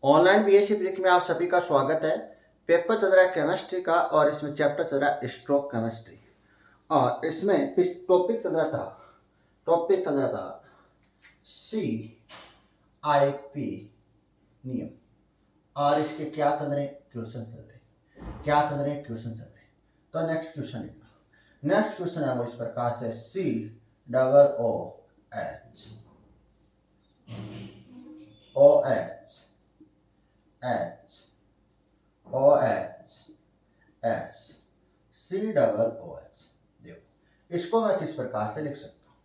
Online BSc physics में आप सभी का स्वागत है। पेपर चल रहा है केमिस्ट्री का और इसमें चैप्टर चल रहा है स्ट्रोक केमिस्ट्री। और इसमें टॉपिक चल रहा था CIP नियम। और इसके क्या चल रहे क्वेश्चन चल रहे तो नेक्स्ट क्वेश्चन है वो इस प्रकार से COOH देखो इसको मैं किस प्रकार से लिख सकता हूँ,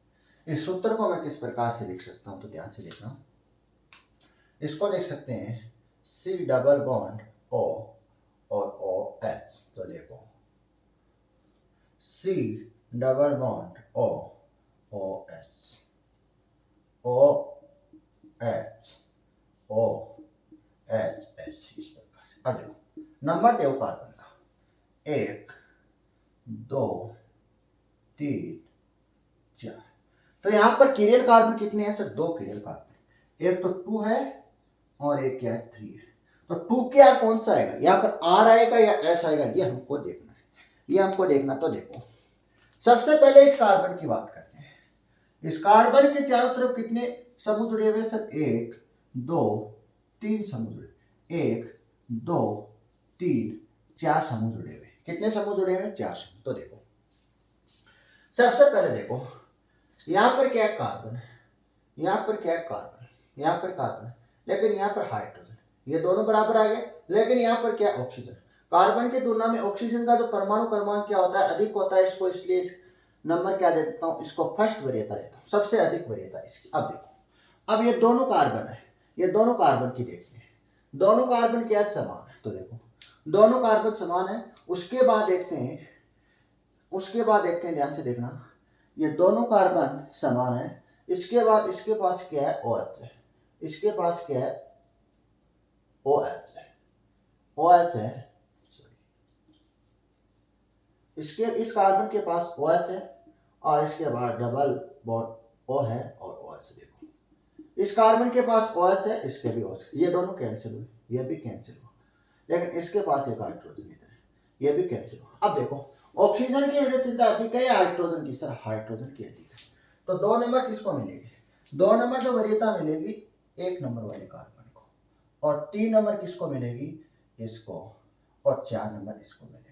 इस सूत्र को मैं किस प्रकार से लिख सकता हूँ, तो ध्यान से देखना। इसको लिख सकते हैं C डबल बॉन्ड O और OH। तो देखो C double bond O OH इस प्रकार से। अब देखो नंबर देखो कार्बन का 1 2 3 4। तो यहाँ पर किरियल कार्बन कितने हैं सर? 2 किरियल कार्बन, एक तो 2 है और एक क्या है 3 है। तो 2 क्या कौन सा आएगा, यहाँ पर R आएगा या S आएगा, ये हमको देखना। तो देखो सबसे पहले इस कार्बन की बात करते हैं। इस कार्बन के चारों तरफ कितने समूह जुड़े हुए सर? 1 2 3 समूह जुड़े, 1 2 3 4 समूह जुड़े हुए। कितने समूह जुड़े हुए? 4 समूह। तो देखो सबसे पहले देखो यहाँ पर क्या कार्बन है, यहाँ पर कार्बन है, लेकिन यहाँ पर हाइड्रोजन, ये दोनों बराबर आ गए। लेकिन यहाँ पर क्या ऑक्सीजन, कार्बन की तुलना में ऑक्सीजन का जो परमाणु क्रमांक क्या होता है, अधिक होता है। इसको इसलिए इस नंबर क्या दे देता हूँ, इसको फर्स्ट वरीयता देता हूँ, सबसे अधिक वरीयता इसकी। अब देखो अब ये दोनों कार्बन है, ये दोनों कार्बन की देखते हैं, दोनों कार्बन क्या समान है। तो देखो दोनों कार्बन समान है। उसके बाद देखते हैं ध्यान से देखना, ये दोनों कार्बन समान है। इसके बाद इसके पास क्या है? OH है। इसके पास क्या है? OH है। इस कार्बन के पास OH है और इसके बाद डबल बॉन्ड O है और OH। देखो इस कार्बन के पास OH है, इसके भी OH, ये दोनों कैंसिल हुए, ये भी कैंसिल हुआ। लेकिन इसके पास एक हाइड्रोजन इधर है, ये भी कैंसिल हुआ। अब देखो ऑक्सीजन की विद्युतीयता अधिक है या हाइड्रोजन की? सर हाइड्रोजन की अधिक है। तो 2 नंबर किसको मिलेगी? 2 नंबर जो वरीयता मिलेगी 1 नंबर वाले कार्बन को, और 3 नंबर किसको मिलेगी? इसको, और 4 नंबर इसको मिलेगी।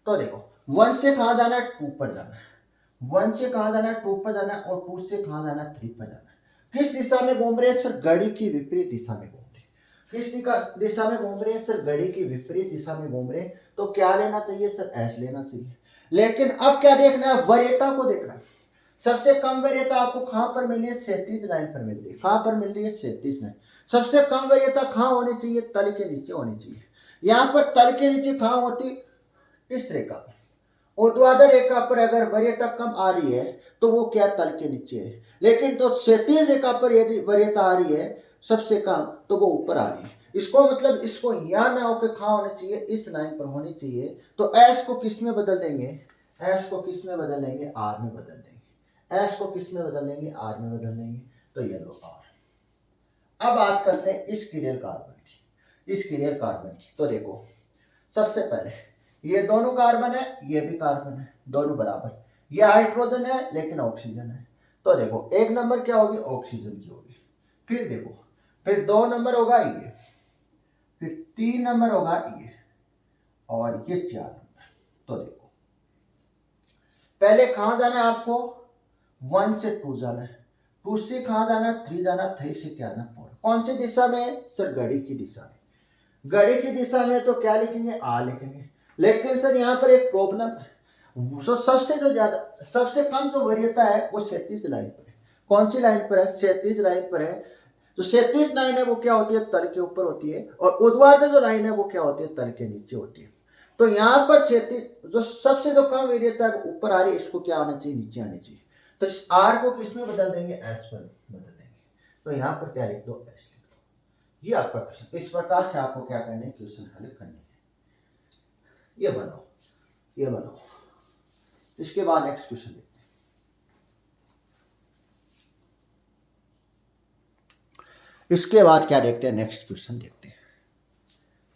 तो देखो 1 से कहाँ जाना है? 2 पर जाना है। 1 से कहाँ जाना है? 2 पर जाना है। और 2 से कहाँ जाना है? 3 पर जाना है। किस दिशा में घूम रहे हैं सर? घड़ी की विपरीत दिशा में घूम रहे हैं। किस दिशा में घूम रहे हैं सर? घड़ी की विपरीत दिशा में घूम रहे हैं। तो क्या लेना चाहिए सर? S लेना चाहिए। लेकिन अब क्या देखना है? वरीयता को देखना है। सबसे कम वरीयता आपको कहां पर मिली है? 37 लाइन पर मिल रही है। कहां पर मिल रही है? 37 लाइन। सबसे कम वरीयता कहां होनी चाहिए? तल के नीचे होनी चाहिए। यहां पर तल के नीचे कहां होती? इस रेखा पर, ऊर्ध्वाधर रेखा पर अगर वरीयता कम आ रही है तो वो क्या? तल के नीचे है। लेकिन तो क्षैतिज रेखा पर यदि वरीयता आ रही है सबसे कम, तो वो ऊपर आ रही है। इसको मतलब इसको यहां ना होकर कहां होनी चाहिए? इस लाइन पर होनी चाहिए। तो S को किस में बदल देंगे? S को किस में बदल देंगे? R में बदल देंगे। S को किस में बदल देंगे? R में बदल देंगे। तो ये लो R। अब बात करते हैं इस किरियल कार्बन की। तो देखो सबसे पहले ये दोनों कार्बन है, ये भी कार्बन है, दोनों बराबर। ये हाइड्रोजन है लेकिन ऑक्सीजन है। तो देखो 1 नंबर क्या होगी? ऑक्सीजन की होगी। फिर देखो फिर 2 नंबर होगा ये, फिर 3 नंबर होगा ये, और ये 4 नंबर। तो देखो पहले कहां जाना है आपको? 1 से 2 जाना है, 2 से कहां जाना? 3 जाना, 3 से क्या आना? 4। कौन सी दिशा में सर? घड़ी की दिशा में। घड़ी की दिशा में तो क्या लिखेंगे? R लिखेंगे। लेकिन सर यहाँ पर एक प्रॉब्लम है, सबसे कम जो वरीयता है वो 37 लाइन पर है। कौन सी लाइन पर है? 37 लाइन पर है। जो 37 लाइन है वो क्या होती है? तल के ऊपर होती है। और ऊर्ध्वाधर जो लाइन है वो क्या होती है? तल के नीचे होती है। तो यहाँ पर 37 जो सबसे जो कम वरीयता है वो ऊपर आ रही है, इसको क्या आना चाहिए? नीचे आनी चाहिए। तो R को किस में बदल देंगे? S पर बदल देंगे। तो यहाँ पर क्या लिख दो? S लिख दो। ये आपका क्वेश्चन। इस प्रकार से आपको क्या करना है? क्वेश्चन हल करने है। ये बनाओ। इसके बाद नेक्स्ट क्वेश्चन देखते हैं। इसके बाद क्या देखते हैं, नेक्स्ट क्वेश्चन देखते हैं।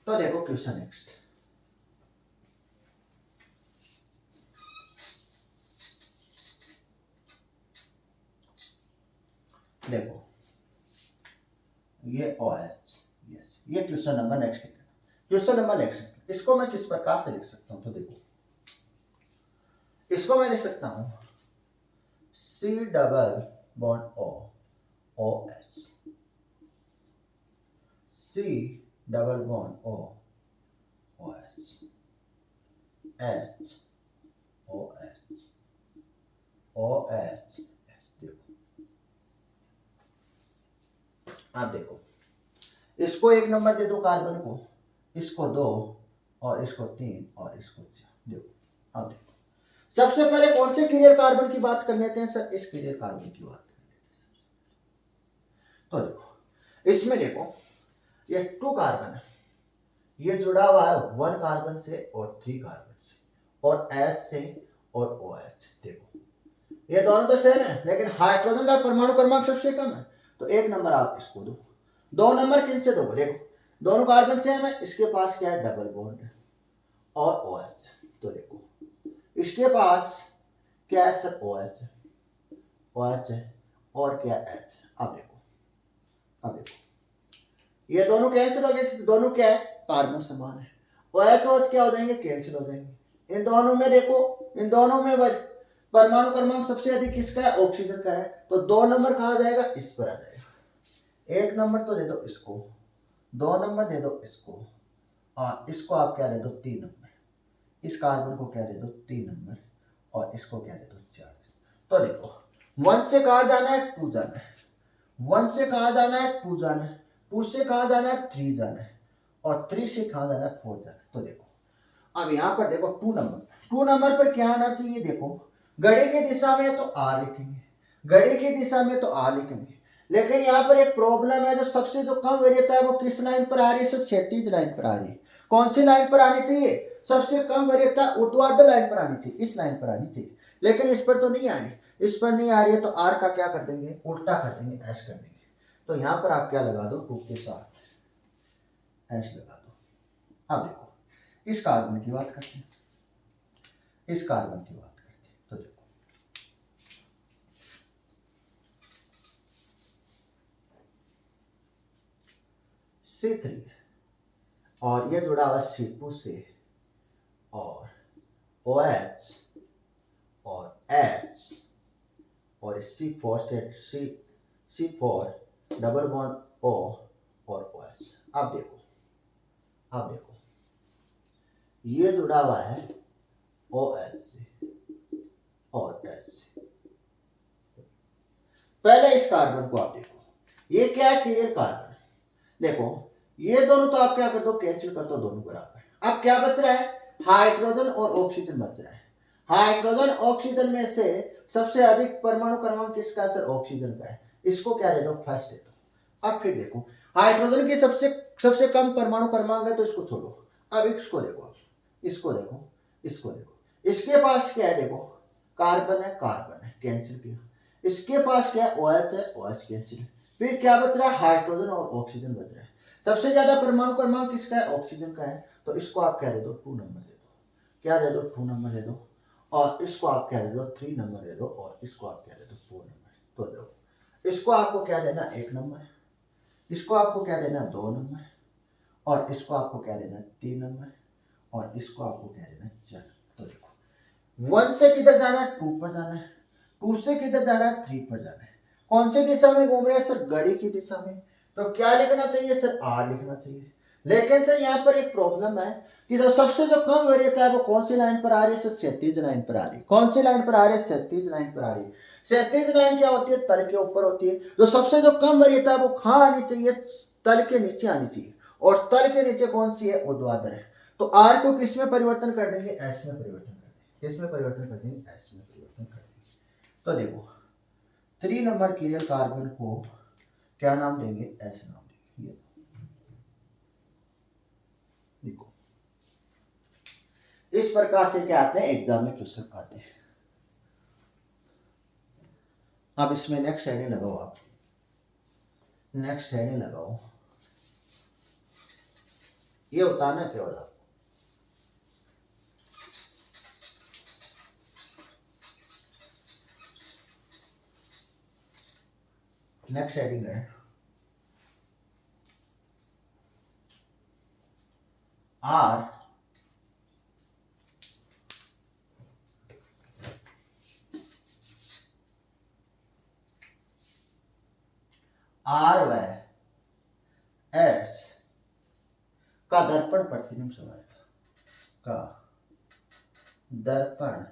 तो देखो क्वेश्चन नेक्स्ट, देखो ये OH, यस, ये क्वेश्चन नंबर नेक्स्ट है। क्वेश्चन नंबर नेक्स्ट, इसको मैं किस प्रकार से लिख सकता हूं, तो देखो इसको मैं लिख सकता हूं C double bond O, OH, C double bond O, OH, H, OH, OH, देखो आप देखो, इसको 1 नंबर दे दो कार्बन को, इसको 2 और इसको 3 और इसको 4। देखो आप देखो, सबसे पहले कौन से क्लियर कार्बन की बात कर लेते हैं सर, इस क्लियर कार्बन की बात कर लेते हैं। तो देखो इसमें देखो ये 2 कार्बन है, ये जुड़ा हुआ है 1 कार्बन से और 3 कार्बन से और H से और OH। देखो ये दोनों तो सेम है, लेकिन हाइड्रोजन का परमाणु क्रमांक सबसे कम है, तो 1 नंबर आप इसको दो। 2 नंबर किन से दो, देखो दोनों कार्बन सेम है, इसके पास क्या है, डबल बॉन्ड है और OH है। तो देखो इसके पास क्या है सर, OH है, OH है और क्या H है। अब देखो, अब देखो ये दोनों कैंसिल हो गए, दोनों क्या है, कार्बन समान है। OH OH क्या हो जाएंगे, कैंसिल हो जाएंगे। इन दोनों में देखो, इन दोनों में परमाणु क्रमांक सबसे अधिक किसका है, ऑक्सीजन का है, तो 2 नंबर कहाँ जाएगा, इस पर आ जाएगा। 1 नंबर तो दे दो इसको, 2 नंबर दे दो इसको, और इसको आप क्या दे दो, 3 नंबर, इस कार्बन को क्या दे दो, 3 नंबर, और इसको क्या दे दो, 4। तो देखो 1 से कहा जाना है, 2 जाना है, 1 से कहा जाना है, 2 जाना है, 2 से कहा जाना है, 3 जाना है, और 3 से कहा जाना है, 4 जाना है। तो देखो अब यहाँ पर देखो 2 नंबर पर क्या आना चाहिए, देखो घड़ी की दिशा में तो R लिखेंगे, घड़ी की दिशा में तो R लिखेंगे, लेकिन यहाँ पर एक प्रॉब्लम है, जो सबसे जो कम वरीयता है वो किस लाइन पर आ रही है सर, क्षैतिज लाइन पर आ रही है। कौन सी लाइन पर आनी चाहिए, सबसे कम वरीयता ऊर्ध्वाधर लाइन पर आनी चाहिए, इस लाइन पर आनी चाहिए, लेकिन इस पर तो नहीं आ रही, इस पर नहीं आ रही है, तो R का क्या कर देंगे, उल्टा कर देंगे, H कर देंगे। तो यहाँ पर आप क्या लगा दो, 2 के साथ H लगा दो। अब देखो इस कार्बन की बात करते हैं, इस कार्बन की बात करते हैं। तो देखो C3 और ये जुड़ा हुआ C2 से, और OH और H और C4 से C4 डबल बॉन्ड O और OH। अब देखो, अब देखो ये जुड़ा हुआ है OH से और H से। पहले इस कार्बन को आप देखो, ये क्या है, क्लियर कार्बन। देखो ये दोनों तो आप क्या कर दो, कैंसिल कर दो, दोनों बराबर। अब क्या बच रहा है, हाइड्रोजन और ऑक्सीजन बच रहा है। हाइड्रोजन ऑक्सीजन में से सबसे अधिक परमाणु क्रमांक किसका है सर, ऑक्सीजन का है, इसको क्या दे दो, फर्स्ट दे दो। अब फिर देखो हाइड्रोजन की सबसे कम परमाणु क्रमांक है, तो इसको छोड़ो। अब इसको देखो, इसको देखो, इसको देखो, इसके पास क्या है, देखो कार्बन है, कैंसिल किया। इसके पास क्या है, OH है, OH कैंसिल। फिर क्या बच रहा है, हाइड्रोजन और ऑक्सीजन बच रहा है। सबसे ज्यादा परमाणु क्रमांक किसका है, ऑक्सीजन का है, तो इसको आप क्या दे दो, 2 नंबर दे दो। क्या दे दो, 2 नंबर दे दो, और इसको आप क्या दे दो, 3 नंबर दे दो, और इसको आप क्या दे दो, 4 नंबर। तो दो, इसको आपको क्या देना, 1 नंबर, इसको आपको क्या देना, 2 नंबर, और इसको आपको क्या देना, 3 नंबर, और इसको आपको क्या देना, 4। तो देखो 1 से किधर जाना है, 2 पर जाना है, 2 से किधर जाना है, 3 पर जाना है। कौन सी दिशा में घूम रहे हैं सर, घड़ी की दिशा में। तो क्या लिखना चाहिए सर, R लिखना चाहिए। लेकिन सर यहाँ पर एक प्रॉब्लम है कि जो सबसे जो कम वरीयता है वो कौन सी लाइन पर आ रही है सर, क्षैतिज लाइन पर आ रही है। कौन सी लाइन पर आ रही है, क्षैतिज लाइन पर आ रही है। क्षैतिज लाइन क्या होती है, तल के ऊपर होती है। जो सबसे जो कम वरीयता है वो कहाँ आनी चाहिए, तल के नीचे आनी चाहिए, और तल के नीचे कौन सी है, ऊर्ध्वाधर है। तो R को किस में परिवर्तन कर देंगे, S में परिवर्तन कर देंगे। किस में परिवर्तन कर देंगे, S में परिवर्तन कर देंगे। तो देखो 3 नंबर क्लियर कार्बन को क्या नाम देंगे, S नाम देंगे। देखो इस प्रकार से क्या आते हैं, एग्जाम में क्वेश्चन आते हैं। अब इसमें नेक्स्ट हेडिंग लगाओ आप, नेक्स्ट हेडिंग लगाओ, ये उतारना है केवल आपको। नेक्स्ट हेडिंग है आर व एस का दर्पण प्रतिबिंब समानता का दर्पण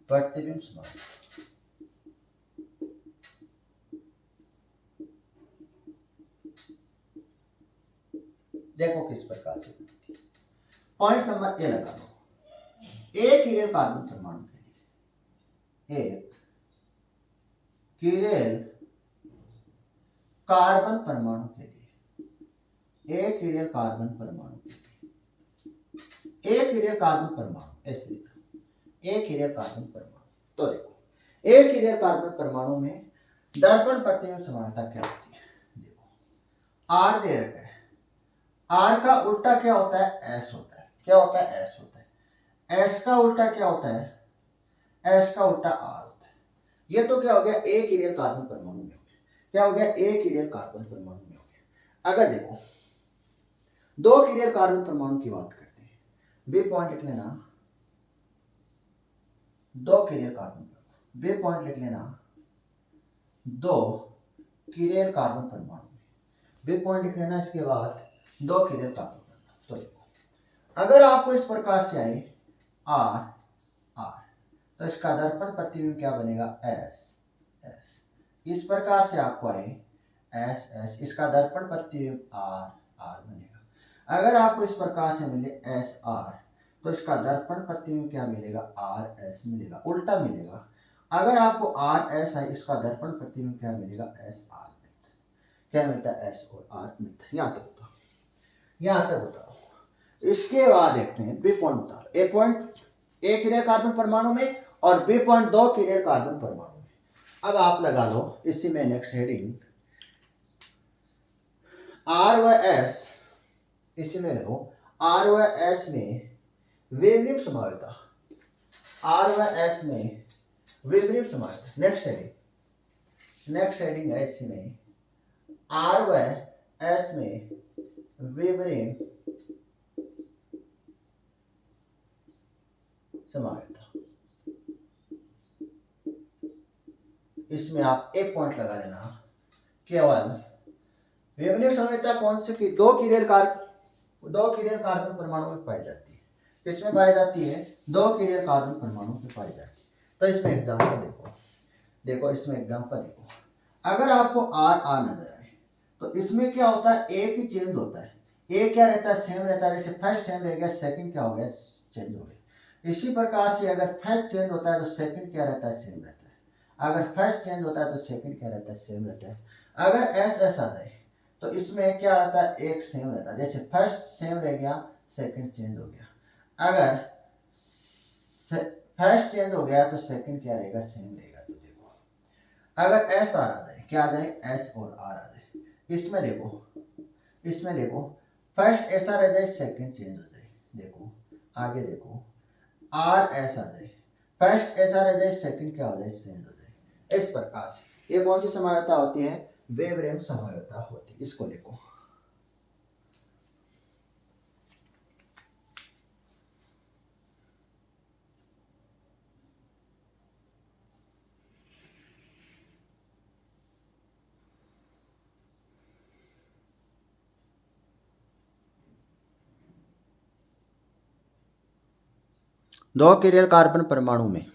प्रतिबिंब समानता। देखो किस प्रकार से पॉइंट नंबर ए लगा लो। एक हीलियम कार्बन परमाणु के लिए, एक हीलियम कार्बन परमाणु के लिए, एक हीलियम कार्बन परमाणु के लिए, एक हीलियम कार्बन परमाणु, ऐसे लिखा एक हीलियम कार्बन परमाणु। तो देखो एक हीलियम कार्बन परमाणु में दर्पण प्रतिबिंब समानता क्या होती है। देखो आर दे रखा है, आर का उल्टा क्या होता है, एस होता है। क्या होता है, एस होता है। एस का उल्टा क्या होता है, एस का उल्टा आर होता है। ये तो क्या हो गया, एक हीलियम कार्बन परमाणु में हो गया। क्या हो गया, एक हीलियम कार्बन परमाणु में हो गया। अगर देखो दो हीलियम कार्बन परमाणु की बात करते हैं, बी पॉइंट लिख लेना, दो हीलियम कार्बन, बी पॉइंट लिख लेना, दो हीलियम कार्बन परमाणु, बी पॉइंट लिख लेना, इसके बाद दो हीलियम कार्बन। तो देखो अगर आपको इस प्रकार से आए आर आर, तो इसका दर्पण प्रतिबिंब क्या बनेगा, एस एस। इस प्रकार से आपको आए एस एस, इसका दर्पण प्रतिबिंब आर आर बनेगा। अगर आपको इस प्रकार से मिले एस आर, तो इसका दर्पण प्रतिबिंब क्या मिलेगा, आर एस मिलेगा, उल्टा मिलेगा। अगर आपको आर एस है, इसका दर्पण प्रतिबिंब क्या मिलेगा, एस आर मिलता है। क्या मिलता है, एस और आर मिलता है। यहां तक बताओ, यहां तक बताओ। इसके बाद देखते हैं बी पॉइंट उतारो। ए पॉइंट एक हीलियम कार्बन परमाणु में और बी पॉइंट दो हीलियम कार्बन परमाणु में। अब आप लगा लो इसी में नेक्स्ट हेडिंग आर व एस, इसी में लो आर व एस में विपरीत समानता, आर व एस में विपरीत समानता। नेक्स्ट हेडिंग, नेक्स्ट हेडिंग है इसी में आर व एस में विपरीत समानता। इसमें आप एक पॉइंट लगा लेना, केवल विपरीत समानता कौन से की, दो हीलियम कार्बन परमाणु में पाई जाती है। किसमें पाई जाती है, दो हीलियम कार्बन परमाणु में पाई जाती है। तो इसमें एग्जांपल देखो, देखो इसमें एग्जांपल देखो। अगर आपको आर आर नजर आए, तो इसमें क्या होता है, एक ही चेंज होता है। एक क्या रहता है, सेम रहता है। जैसे फर्स्ट सेम रह गया, सेकंड क्या हो गया, चेंज हो गया। इसी प्रकार से अगर फर्स्ट चेंज होता है तो सेकंड क्या रहता है, सेम रहता है। अगर फर्स्ट चेंज होता है तो सेकंड क्या रहता है, सेम रहता है। अगर एस एस आ जाए तो इसमें क्या रहता है, एक सेम रहता है। जैसे फर्स्ट सेम रह गया, सेकंड चेंज हो गया। अगर फर्स्ट चेंज हो गया तो सेकंड क्या रहेगा, सेम रहेगा। तो देखो अगर एस आर आ जाए, क्या आ जाए, एस और आर आ जाए। इसमें देखो, इसमें देखो फर्स्ट ऐसा रह जाए, सेकंड चेंज हो जाए। देखो आगे देखो आर एस आ जाए, फर्स्ट ऐसा रह जाए, सेकंड क्या हो जाए, चेंज हो जाए। इस प्रकार से ये कौन सी समानता होती है, वेवरेम समानता होती है। इसको देखो दो कीरियल कार्बन परमाणु में,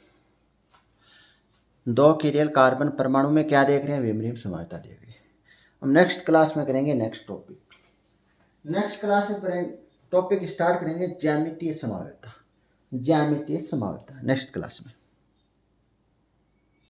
दो कीरियल कार्बन परमाणु में क्या देख रहे हैं, विपरीत समानता देख रहे हैं। हम नेक्स्ट क्लास में करेंगे नेक्स्ट टॉपिक। नेक्स्ट क्लास में टॉपिक स्टार्ट करेंगे ज्यामितीय समानता, ज्यामितीय समानता नेक्स्ट क्लास में।